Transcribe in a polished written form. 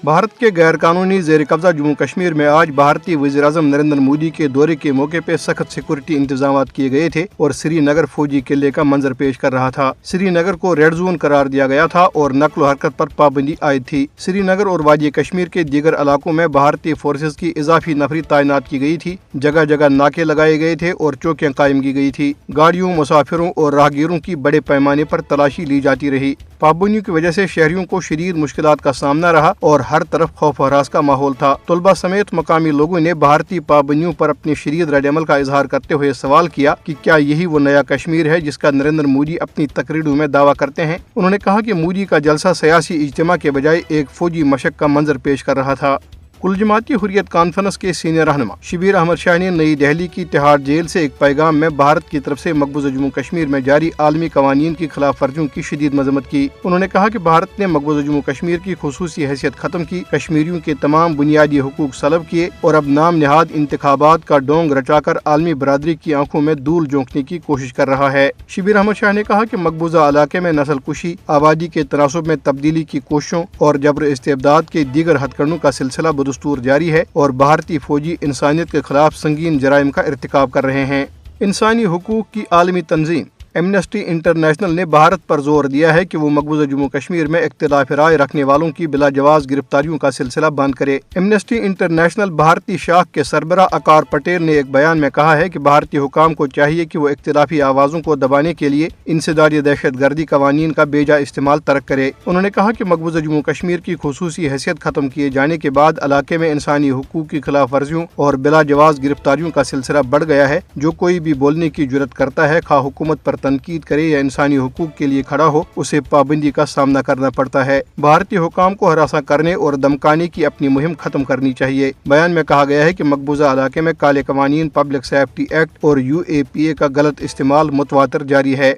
भारत के गैर कानूनी जेर कब्जा जम्मू कश्मीर में आज भारतीय वज़ीर-ए-आज़म नरेंद्र मोदी के दौरे के मौके पे सख्त सिक्योरिटी इंतजाम किए गए थे और श्रीनगर फौजी किले का मंजर पेश कर रहा था। श्रीनगर को रेड जोन करार दिया गया था और नक्ल हरकत पर पाबंदी आयद थी। श्रीनगर और वादी कश्मीर के दीगर इलाकों में भारतीय फोर्सेज की इजाफी नफरी तैनात की गई थी। जगह जगह नाके लगाए गए थे और चौकियां कायम की गई थी। गाड़ियों, मुसाफिरों और राहगीरों की बड़े पैमाने पर तलाशी ली जाती रही। पाबंदियों की वजह से शहरियों को शदीद मुश्किलात का सामना रहा और हर तरफ खौफ हरास का माहौल था। तलबा समेत मकामी लोगों ने भारतीय पाबंदियों पर अपनी शदीद रद्द-ए-अमल का इजहार करते हुए सवाल किया कि क्या यही वो नया कश्मीर है जिसका नरेंद्र मोदी अपनी तकरीरों में दावा करते हैं। उन्होंने कहा कि मोदी का जलसा सियासी इज्तिमा के बजाय एक फौजी मशक का मंजर पेश कर रहा था। कुल जमाती हुर्रियत कॉन्फ्रेंस के सीनियर रहनुमा शब्बीर अहमद शाह ने नई दिल्ली की तिहाड़ जेल से एक पैगाम में भारत की तरफ से मकबूजा जम्मू कश्मीर में जारी आलमी कवानीन की खिलाफ वर्जियों की शदीद मजम्मत की। उन्होंने कहा कि भारत ने मकबूजा जम्मू कश्मीर की खुसूसी हैसियत खत्म की, कश्मीरियों के तमाम बुनियादी हुकूक सलब किए और अब नाम निहाद इंतखाबात का डोंग रचाकर आलमी बरादरी की आंखों में धूल झोंकने की कोशिश कर रहा है। शब्बीर अहमद शाह ने कहा कि मकबूजा इलाके में नस्ल कुशी, आबादी के तनासुब में तब्दीली की कोशिशों और जबर इस्तेबदाद के दीगर हथकंडों का सिलसिला बदस्तूर जारी है और भारतीय फौजी इंसानियत के खिलाफ संगीन जराइम का इर्तिकाब कर रहे हैं। इंसानी हुकूक की आलमी तंजीम एमनेस्टी इंटरनेशनल ने भारत पर जोर दिया है कि वो मकबूजा जम्मू कश्मीर में इख्तिलाफ राय रखने वालों की बिला जवाज गिरफ्तारियों का सिलसिला बंद करे। एमनेस्टी इंटरनेशनल भारतीय शाख के सरबराह आकार पटेल ने एक बयान में कहा है कि भारतीय हुकाम को चाहिए कि वो इख्तिलाफी आवाज़ों को दबाने के लिए इंसदादी दहशत गर्दी कवानीन का बेजा इस्तेमाल तर्क करे। उन्होंने कहा कि मकबूजा जम्मू कश्मीर की खुसूसी हैसियत खत्म किए जाने के बाद इलाके में इंसानी हुकूक की खिलाफ वर्जियों और बिला जवाज गिरफ्तारियों का सिलसिला बढ़ गया है। जो कोई भी बोलने की जुर्रत करता है, खा हुकूमत पर तनकीद करे या इंसानी हुकूक के लिए खड़ा हो, उसे पाबंदी का सामना करना पड़ता है। भारतीय हुकाम को हरासा करने और धमकाने की अपनी मुहिम खत्म करनी चाहिए। बयान में कहा गया है कि मकबूजा इलाके में काले कवानीन, पब्लिक सेफ्टी एक्ट और UAPA का गलत इस्तेमाल मुतवातर जारी है।